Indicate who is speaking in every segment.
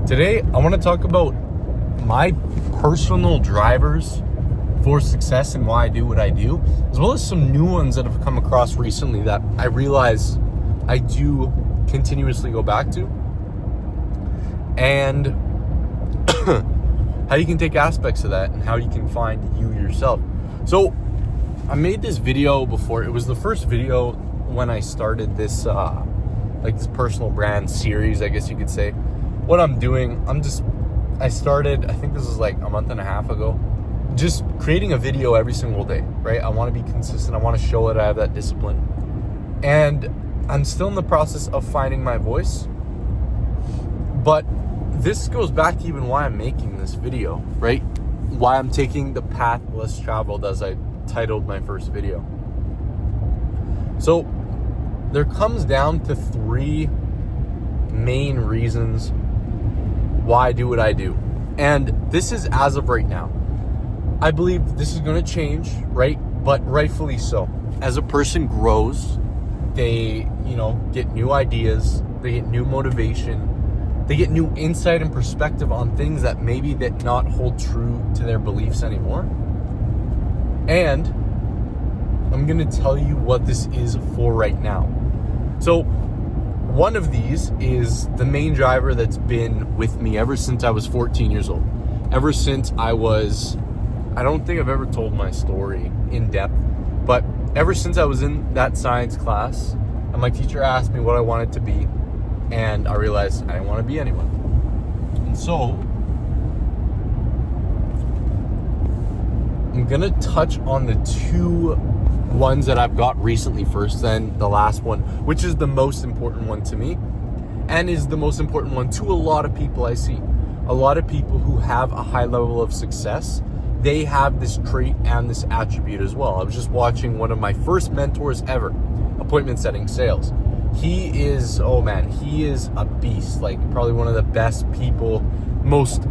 Speaker 1: Today, I want to talk about my personal drivers for success and why I do what I do, as well as some new ones that have come across recently that I realize I do continuously go back to, and how you can take aspects of that and how you can find you yourself. So I made this video before. It was the first video when I started this this personal brand series, I guess you could say. What I'm doing, I started, I think this was like a month and a half ago, just creating a video every single day, right? I want to be consistent. I want to show that I have that discipline. And I'm still in the process of finding my voice. But this goes back to even why I'm making this video, right? Why I'm taking the path less traveled, as I titled my first video. So there comes down to three main reasons why I do what I do. And this is as of right now. I believe this is going to change, right? But rightfully so. As a person grows, they, get new ideas, they get new motivation, they get new insight and perspective on things that maybe that not hold true to their beliefs anymore. And I'm going to tell you what this is for right now. So one of these is the main driver that's been with me ever since I was 14 years old. Ever since I don't think I've ever told my story in depth, but ever since I was in that science class and my teacher asked me what I wanted to be, and I realized I didn't want to be anyone. And so I'm going to touch on the two ones that I've got recently first, then the last one, which is the most important one to me and is the most important one to a lot of people I see. A lot of people who have a high level of success, they have this trait and this attribute as well. I was just watching one of my first mentors ever, appointment setting sales. He is a beast, like probably one of the best people, most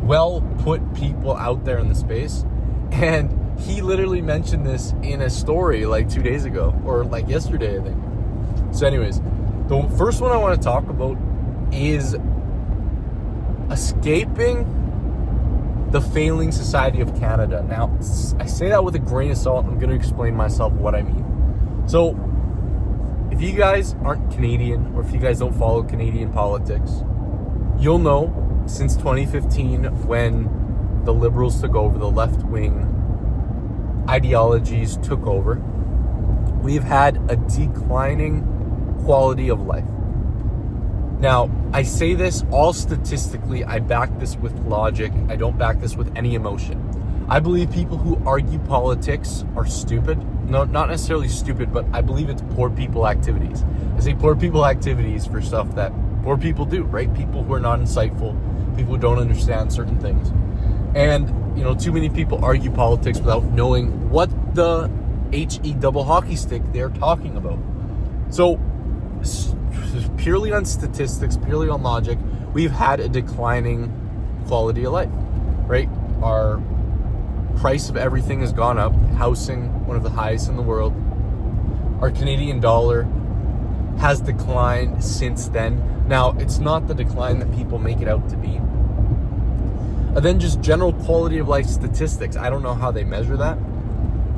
Speaker 1: well put people out there in the space. And he literally mentioned this in a story like 2 days ago, or like yesterday, I think. So anyways, the first one I want to talk about is escaping the failing society of Canada. Now, I say that with a grain of salt. I'm going to explain myself what I mean. So, if you guys aren't Canadian, or if you guys don't follow Canadian politics, you'll know since 2015, when the Liberals took over, the left-wing ideologies took over, we've had a declining quality of life. Now, I say this all statistically. I back this with logic. I don't back this with any emotion. I believe people who argue politics are stupid. No, not necessarily stupid, but I believe it's poor people activities. I say poor people activities for stuff that poor people do, right? People who are not insightful, people who don't understand certain things. And, too many people argue politics without knowing what the HE double hockey stick they're talking about. So, purely on statistics, purely on logic, we've had a declining quality of life, right? Our price of everything has gone up. Housing, one of the highest in the world. Our Canadian dollar has declined since then. Now, it's not the decline that people make it out to be. And then just general quality of life statistics. I don't know how they measure that.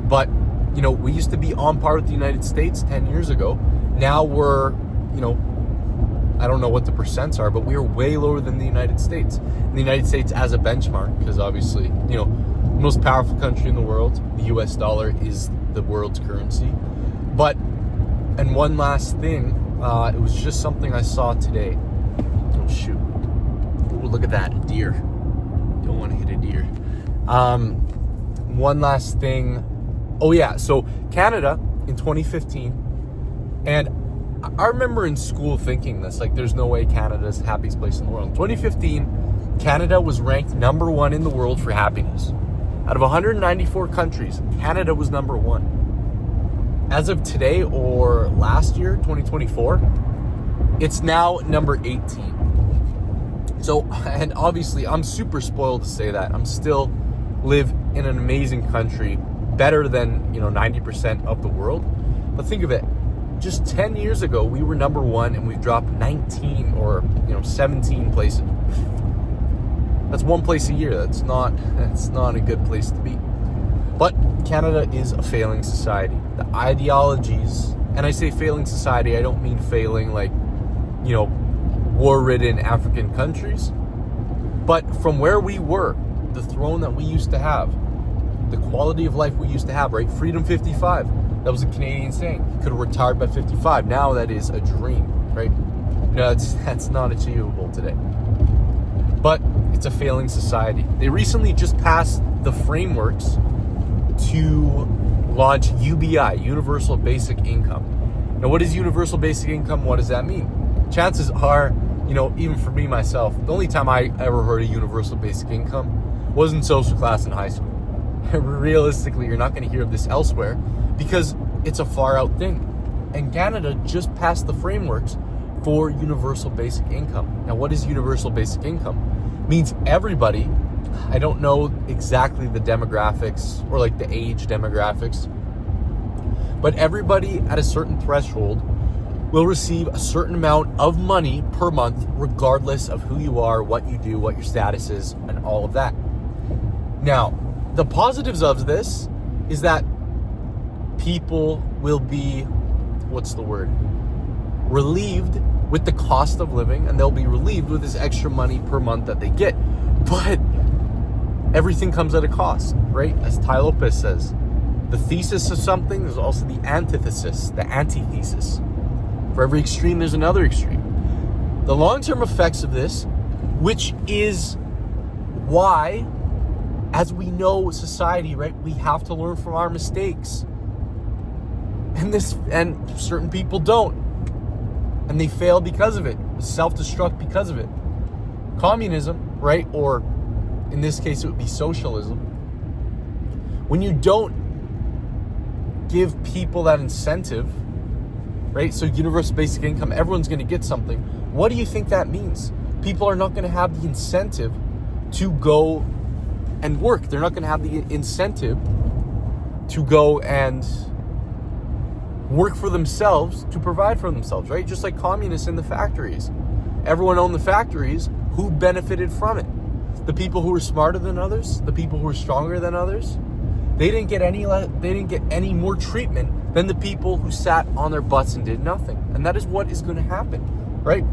Speaker 1: But, we used to be on par with the United States 10 years ago. Now we're, I don't know what the percents are, but we're way lower than the United States. And the United States as a benchmark, because obviously, the most powerful country in the world, the US dollar is the world's currency. But, and one last thing, it was just something I saw today. Oh, shoot. Ooh, look at that, a deer. Don't want to hit a deer. One last thing. Oh yeah, so Canada in 2015, and I remember in school thinking this, like there's no way Canada's the happiest place in the world. In 2015, Canada was ranked number 1 in the world for happiness. Out of 194 countries, Canada was number 1. As of today, or last year, 2024, it's now number 18. So, and obviously, I'm super spoiled to say that. I'm still live in an amazing country, better than, 90% of the world. But think of it. just 10 years ago, we were number one, and we've dropped 19 or 17 places. That's one place a year. That's not a good place to be. But Canada is a failing society. The ideologies, and I say failing society, I don't mean failing like, war-ridden African countries. But from where we were, the throne that we used to have, the quality of life we used to have, right? Freedom 55. That was a Canadian saying. You could have retired by 55. Now that is a dream, right? That's not achievable today. But it's a failing society. They recently just passed the frameworks to launch UBI, Universal Basic Income. Now, what is Universal Basic Income? What does that mean? Chances are, even for me, myself, the only time I ever heard of Universal Basic Income was in social class in high school. Realistically, you're not going to hear of this elsewhere because it's a far out thing. And Canada just passed the frameworks for Universal Basic Income. Now, what is Universal Basic Income? It means everybody, I don't know exactly the demographics or like the age demographics, but everybody at a certain threshold will receive a certain amount of money per month, regardless of who you are, what you do, what your status is, and all of that. Now, the positives of this is that people will be, relieved with the cost of living, and they'll be relieved with this extra money per month that they get. But everything comes at a cost, right? As Tai Lopez says, the thesis of something, there's also the antithesis, the antithesis. For every extreme, there's another extreme. The long-term effects of this, which is why, as we know society, right, we have to learn from our mistakes. And certain people don't. And they fail because of it. Self-destruct because of it. Communism, right, or in this case it would be socialism. When you don't give people that incentive, right? So universal basic income, everyone's going to get something. What do you think that means? People are not going to have the incentive to go and work. They're not going to have the incentive to go and work for themselves, to provide for themselves, right? Just like communists in the factories. Everyone owned the factories. Who benefited from it? The people who were smarter than others, the people who were stronger than others. They didn't get any more treatment than the people who sat on their butts and did nothing. And that is what is going to happen, right?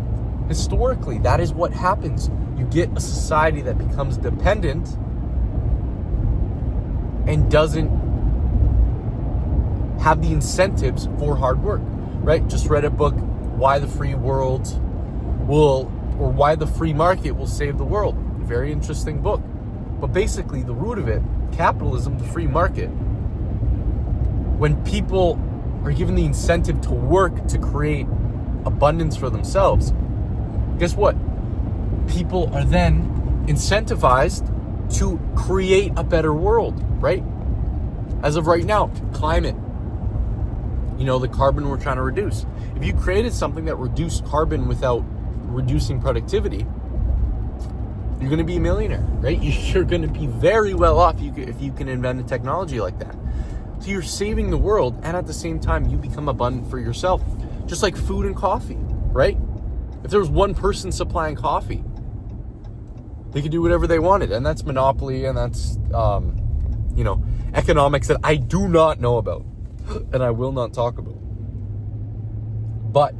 Speaker 1: Historically, that is what happens. You get a society that becomes dependent and doesn't have the incentives for hard work, right? Just read a book, Why the Free Market Will Save the World. Very interesting book. But basically, the root of it, capitalism, the free market, when people are given the incentive to work to create abundance for themselves, guess what? People are then incentivized to create a better world, right? As of right now, climate, the carbon we're trying to reduce. If you created something that reduced carbon without reducing productivity, you're going to be a millionaire, right? You're going to be very well off if you can invent a technology like that. So you're saving the world, and at the same time, you become abundant for yourself. Just like food and coffee, right? If there was one person supplying coffee, they could do whatever they wanted. And that's monopoly, and that's, economics that I do not know about, and I will not talk about. But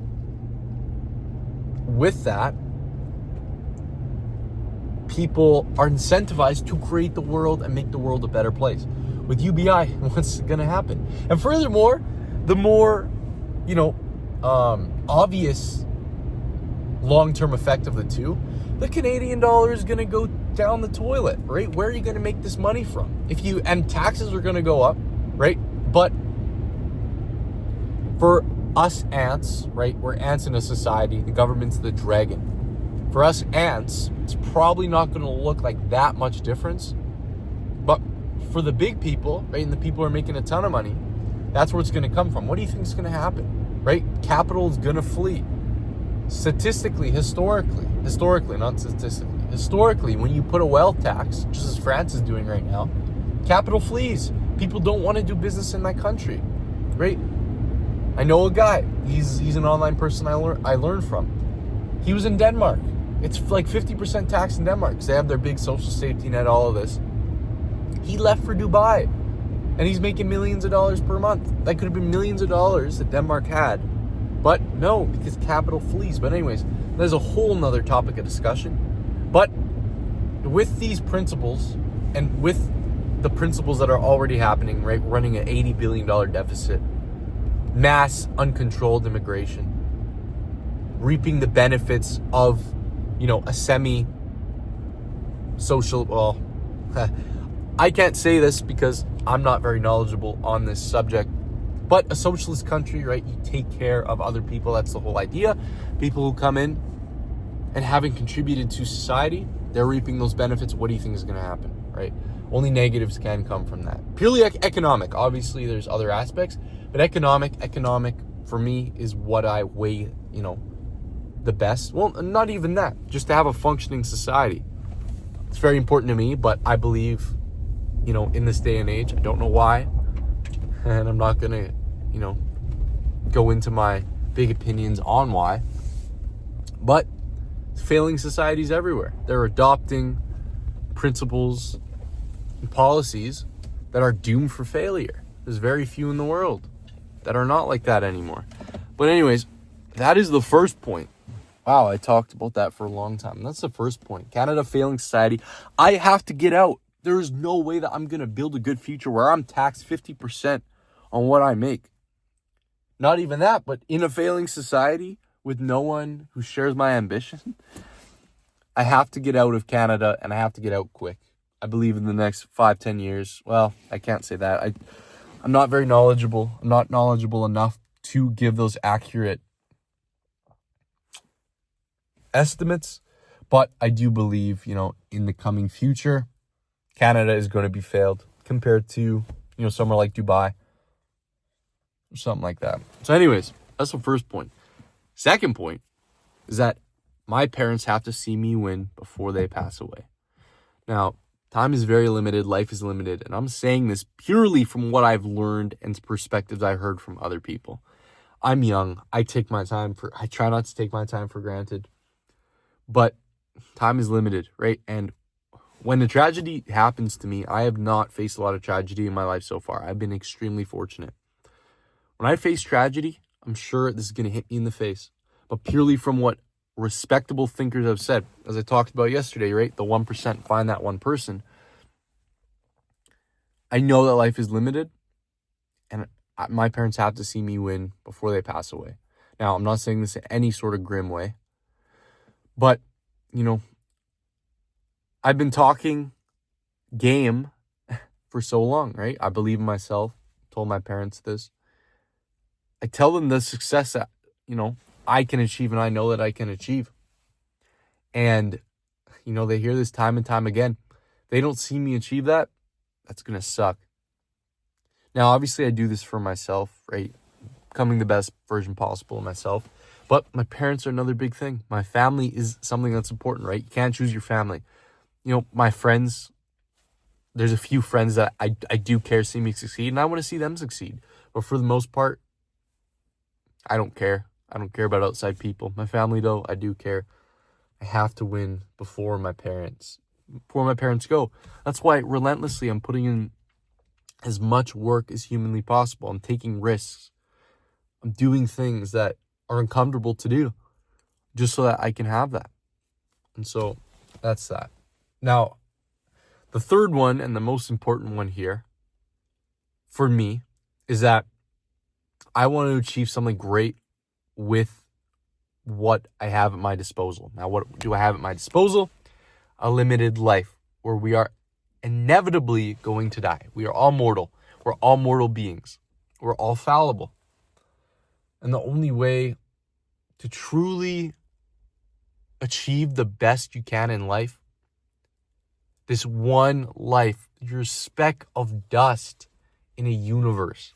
Speaker 1: with that, people are incentivized to create the world and make the world a better place. With UBI, what's going to happen? And furthermore, the more, obvious long-term effect of the two, the Canadian dollar is going to go down the toilet, right? Where are you going to make this money from? And taxes are going to go up, right? But for us ants, right? We're ants in a society. The government's the dragon. For us ants, it's probably not going to look like that much difference. But for the big people, right, and the people who are making a ton of money, that's where it's going to come from. What do you think is going to happen, right? Capital is going to flee. Historically, when you put a wealth tax, just as France is doing right now, capital flees. People don't want to do business in that country, right? I know a guy. He's an online person I learned from. He was in Denmark. It's like 50% tax in Denmark because they have their big social safety net, all of this. He left for Dubai, and he's making millions of dollars per month. That could have been millions of dollars that Denmark had. But no, because capital flees. But anyways, there's a whole nother topic of discussion. But with these principles and with the principles that are already happening, right, running an $80 billion deficit, mass uncontrolled immigration, reaping the benefits of, a semi-social, well, I can't say this because I'm not very knowledgeable on this subject, but a socialist country, right, you take care of other people. That's the whole idea. People who come in and having contributed to society, they're reaping those benefits. What do you think is going to happen, right? Only negatives can come from that. Purely economic. Obviously, there's other aspects, but economic for me is what I weigh, the best. Well, not even that. Just to have a functioning society. It's very important to me, but I believe, in this day and age, I don't know why, and I'm not going to, go into my big opinions on why, but failing societies everywhere. They're adopting principles and policies that are doomed for failure. There's very few in the world that are not like that anymore. But anyways, that is the first point. Wow, I talked about that for a long time. That's the first point. Canada failing society. I have to get out. There is no way that I'm going to build a good future where I'm taxed 50% on what I make. Not even that, but in a failing society with no one who shares my ambition, I have to get out of Canada, and I have to get out quick. I believe in the next 5-10 years. Well, I can't say that. I'm not very knowledgeable. I'm not knowledgeable enough to give those accurate estimates, but I do believe, in the coming future, Canada is going to be failed compared to, somewhere like Dubai or something like that. So anyways, that's the first point. Second point is that my parents have to see me win before they pass away. Now, time is very limited, life is limited, and I'm saying this purely from what I've learned and perspectives I heard from other people. I'm young. I try not to take my time for granted. But time is limited, right? And when a tragedy happens to me, I have not faced a lot of tragedy in my life so far. I've been extremely fortunate. When I face tragedy, I'm sure this is going to hit me in the face. But purely from what respectable thinkers have said, as I talked about yesterday, right? The 1%, find that one person. I know that life is limited, and my parents have to see me win before they pass away. Now, I'm not saying this in any sort of grim way. But, I've been talking game for so long, right? I believe in myself. Told my parents this. I tell them the success that, I can achieve and I know that I can achieve. And, they hear this time and time again. They don't see me achieve that. That's going to suck. Now, obviously, I do this for myself, right? Becoming the best version possible of myself. But my parents are another big thing. My family is something that's important, right? You can't choose your family. My friends, there's a few friends that I do care to see me succeed, and I want to see them succeed. But for the most part, I don't care. I don't care about outside people. My family, though, I do care. I have to win before my parents go. That's why relentlessly I'm putting in as much work as humanly possible. I'm taking risks. I'm doing things that are uncomfortable to do just so that I can have that. And so that's that. Now, the third one and the most important one here for me is that I want to achieve something great with what I have at my disposal. Now, what do I have at my disposal? A limited life where we are inevitably going to die. We are all mortal. We're all mortal beings. We're all fallible. And the only way to truly achieve the best you can in life, this one life, you're a speck of dust in a universe,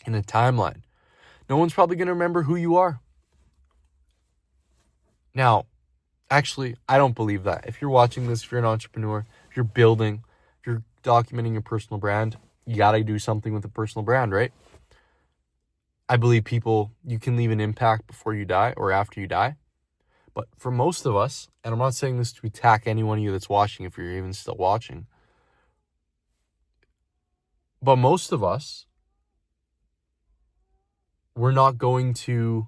Speaker 1: in a timeline. No one's probably going to remember who you are. Now, actually, I don't believe that. If you're watching this, if you're an entrepreneur, if you're building, if you're documenting your personal brand, you got to do something with a personal brand, right? I believe you can leave an impact before you die or after you die. But for most of us, and I'm not saying this to attack any one of you that's watching, if you're even still watching, but most of us, we're not going to,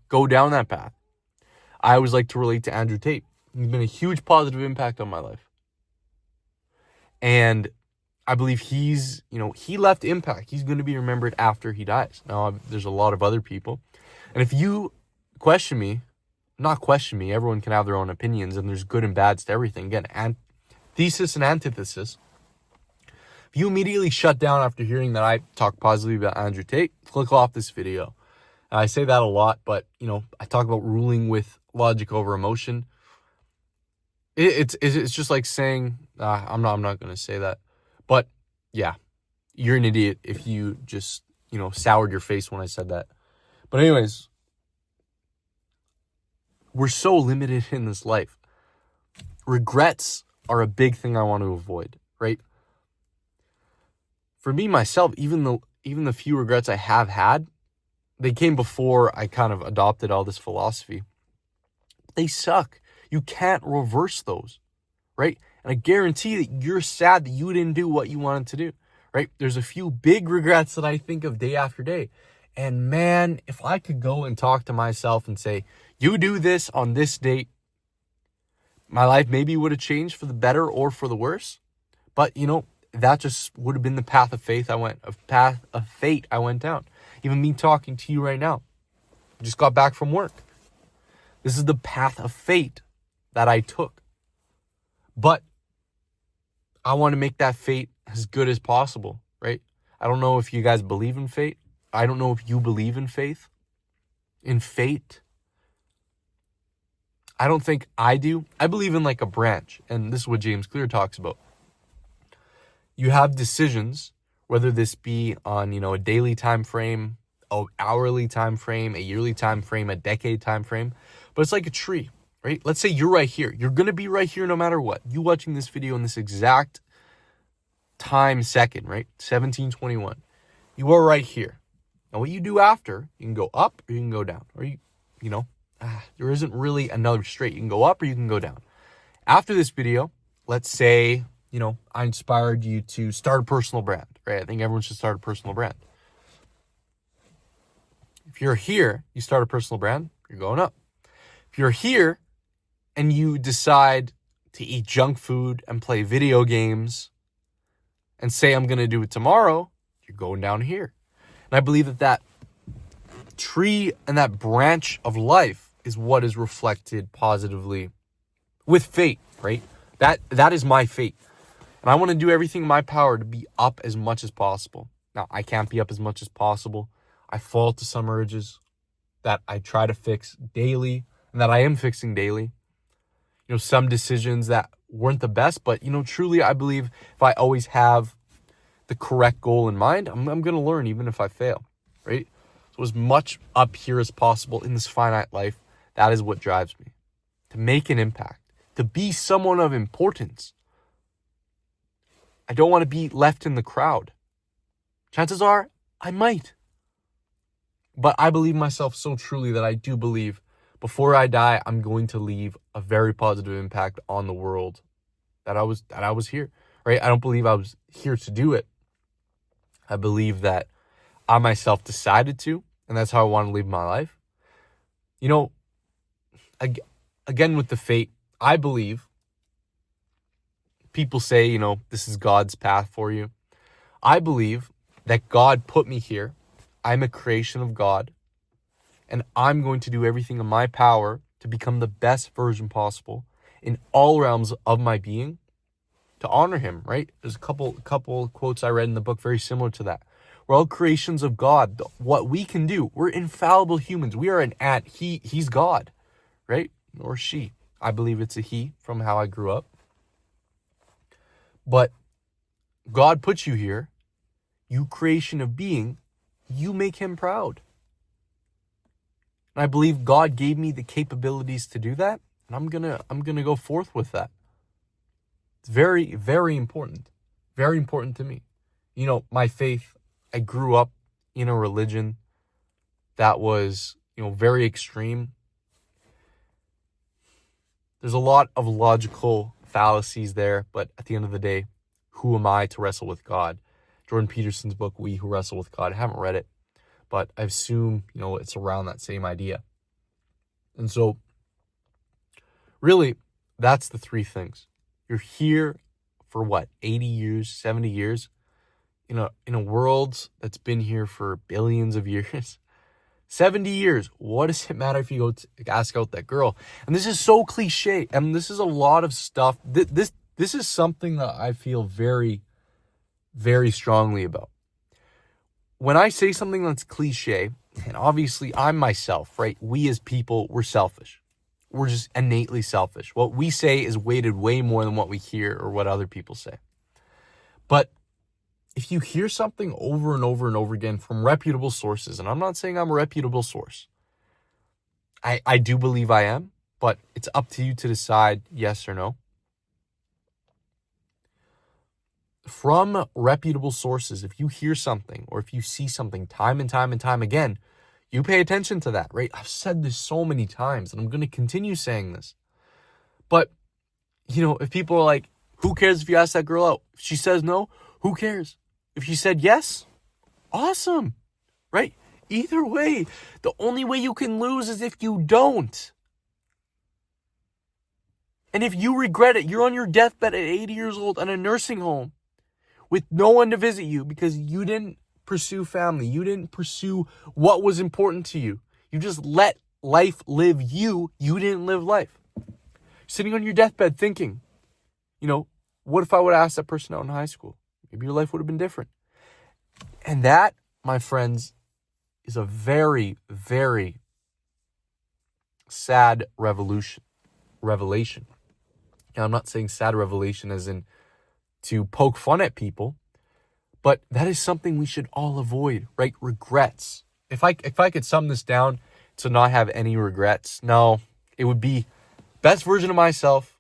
Speaker 1: go down that path. I always like to relate to Andrew Tate. He's been a huge positive impact on my life. And I believe he left impact. He's going to be remembered after he dies. Now, there's a lot of other people. And if you not question me, everyone can have their own opinions, and there's good and bads to everything. Again, thesis and antithesis. If you immediately shut down after hearing that I talk positively about Andrew Tate, click off this video. I say that a lot, but, I talk about ruling with logic over emotion. It's just like saying, I'm not going to say that. But, yeah, you're an idiot if you just, soured your face when I said that. But anyways, we're so limited in this life. Regrets are a big thing I want to avoid, right? For me, myself, even the few regrets I have had, they came before I kind of adopted all this philosophy. They suck. You can't reverse those, right? And I guarantee that you're sad that you didn't do what you wanted to do, right? There's a few big regrets that I think of day after day. And man, if I could go and talk to myself and say, you do this on this date, my life maybe would have changed for the better or for the worse. But, that just would have been the path of fate I went down. Even me talking to you right now, just got back from work. This is the path of fate that I took. But I want to make that fate as good as possible, right? I don't know if you guys believe in fate. I don't know if you believe in faith, in fate. I don't think I do. I believe in like a branch, and this is what James Clear talks about. You have decisions, whether this be on, a daily time frame, an hourly time frame, a yearly time frame, a decade time frame, but it's like a tree, right? Let's say you're right here. You're going to be right here no matter what. You watching this video in this exact time second, right? 17:21. You are right here. Now what you do after, you can go up or you can go down, or there isn't really another straight. You can go up or you can go down. After this video, let's say, I inspired you to start a personal brand, right? I think everyone should start a personal brand. If you're here, you start a personal brand, you're going up. If you're here and you decide to eat junk food and play video games and say, I'm going to do it tomorrow, you're going down here. And I believe that tree and that branch of life is what is reflected positively with fate, right? That is my fate. And I want to do everything in my power to be up as much as possible. Now, I can't be up as much as possible. I fall to some urges that I try to fix daily and that I am fixing daily. Some decisions that weren't the best, but, truly I believe if I always have the correct goal in mind, I'm going to learn even if I fail, right? So as much up here as possible in this finite life, that is what drives me. To make an impact, to be someone of importance. I don't want to be left in the crowd. Chances are I might. But I believe myself so truly that I do believe before I die, I'm going to leave a very positive impact on the world that I was here, right? I don't believe I was here to do it. I believe that I myself decided to, and that's how I want to live my life. Again with the fate, I believe people say, this is God's path for you. I believe that God put me here. I'm a creation of God, and I'm going to do everything in my power to become the best version possible in all realms of my being to honor him, right? There's a couple quotes I read in the book very similar to that. We're all creations of God. What we can do, we're infallible humans. We are an ant. He's God, right? Or she. I believe it's a he from how I grew up. But God puts you here. You creation of being. You make him proud. And I believe God gave me the capabilities to do that. And I'm gonna go forth with that. It's very, very important. Very important to me. My faith, I grew up in a religion that was, very extreme. There's a lot of logical fallacies there, but at the end of the day, who am I to wrestle with God? Jordan Peterson's book, We Who Wrestle with God. I haven't read it, but I assume, it's around that same idea. And so, really, that's the three things. You're here for what, 80 years, 70 years? In a world that's been here for billions of years. 70 years. What does it matter if you go to ask out that girl? And this is so cliche. And this is a lot of stuff. This is something that I feel very, very strongly about. When I say something that's cliche, and obviously I'm myself, right? We as people, we're selfish. We're just innately selfish. What we say is weighted way more than what we hear or what other people say. But if you hear something over and over and over again from reputable sources, and I'm not saying I'm a reputable source. I do believe I am, but it's up to you to decide yes or no. From reputable sources, if you hear something or if you see something time and time and time again, you pay attention to that, right? I've said this so many times, and I'm going to continue saying this. But, if people are like, who cares if you ask that girl out? If she says no, who cares? If she said yes, awesome, right? Either way, the only way you can lose is if you don't. And if you regret it, you're on your deathbed at 80 years old in a nursing home with no one to visit you because you didn't pursue family. You didn't pursue what was important to you. You just let life live you. You didn't live life. Sitting on your deathbed thinking, what if I would have asked that person out in high school? Maybe your life would have been different. And that, my friends, is a very, very sad revelation. Now, I'm not saying sad revelation as in to poke fun at people, but that is something we should all avoid, right? Regrets. If I could sum this down to not have any regrets, no, it would be best version of myself,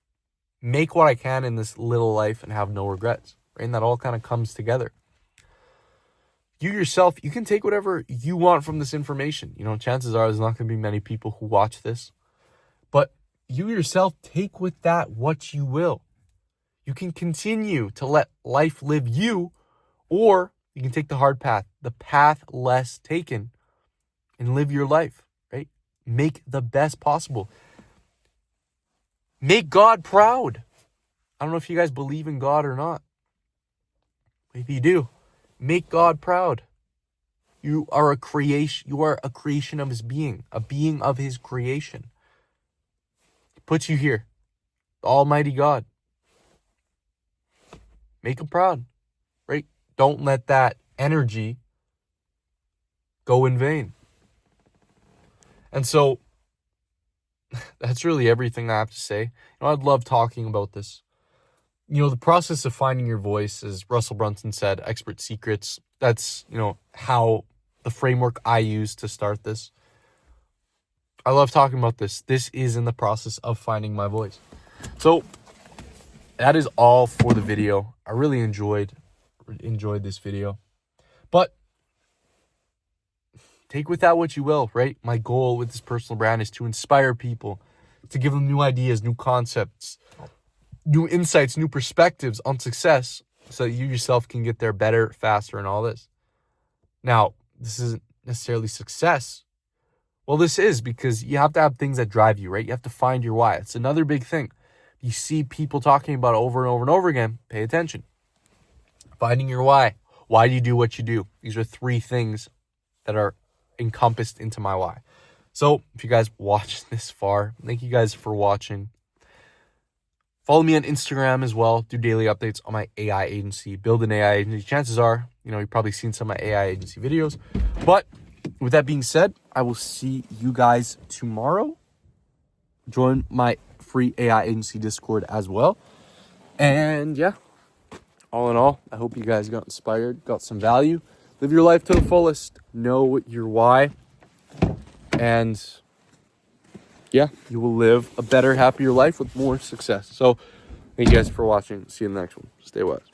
Speaker 1: make what I can in this little life and have no regrets. Right? And that all kind of comes together. You yourself, you can take whatever you want from this information. Chances are there's not going to be many people who watch this. But you yourself take with that what you will. You can continue to let life live you, or you can take the hard path, the path less taken, and live your life, right? Make the best possible. Make God proud. I don't know if you guys believe in God or not. Maybe you do. Make God proud. You are a creation. You are a creation of his being, a being of his creation. He puts you here. The Almighty God. Make him proud, right? Don't let that energy go in vain. And so that's really everything I have to say. I'd love talking about this. The process of finding your voice, as Russell Brunson said, expert secrets. That's, how the framework I use to start this. I love talking about this. This is in the process of finding my voice. So that is all for the video. I really enjoyed this video. But take with that what you will, right? My goal with this personal brand is to inspire people, to give them new ideas, new concepts, new insights, new perspectives on success so that you yourself can get there better, faster, and all this. Now, this isn't necessarily success. Well, this is because you have to have things that drive you, right? You have to find your why. It's another big thing. You see people talking about it over and over and over again. Pay attention. Finding your why. Why do you do what you do? These are three things that are encompassed into my why. So if you guys watched this far, thank you guys for watching. Follow me on Instagram as well. Do daily updates on my AI agency. Build an AI agency. Chances are, you've probably seen some of my AI agency videos. But with that being said, I will see you guys tomorrow. Join my free AI agency Discord as well. And yeah, all in all, I hope you guys got inspired, got some value. Live your life to the fullest. Know your why. And yeah, you will live a better, happier life with more success. So thank you guys for watching. See you in the next one. Stay wise.